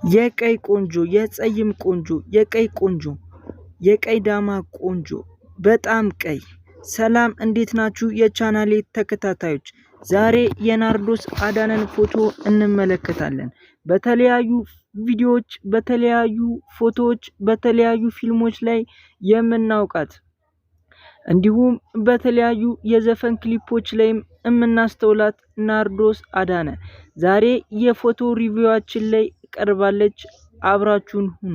የቀይ ቆንጆ የጸይም ቆንጆ የቀይ ቆንጆ የቀይ ዳማ ቆንጆ በጣም ቀይ። ሰላም እንዴት ናችሁ የቻናሌ ተከታታዮች? ዛሬ የናርዶስ አዳነን ፎቶ እንመለከታለን። በተለያዩ ቪዲዮዎች፣ በተለያዩ ፎቶዎች፣ በተለያዩ ፊልሞች ላይ የምናውቃት እንዲሁም በተለያዩ የዘፈን ክሊፖች ላይም የምናስተውላት ናርዶስ አዳነ ዛሬ የፎቶ ሪቪዋችን ላይ ቀርባለች። አብራችሁን ሁኑ።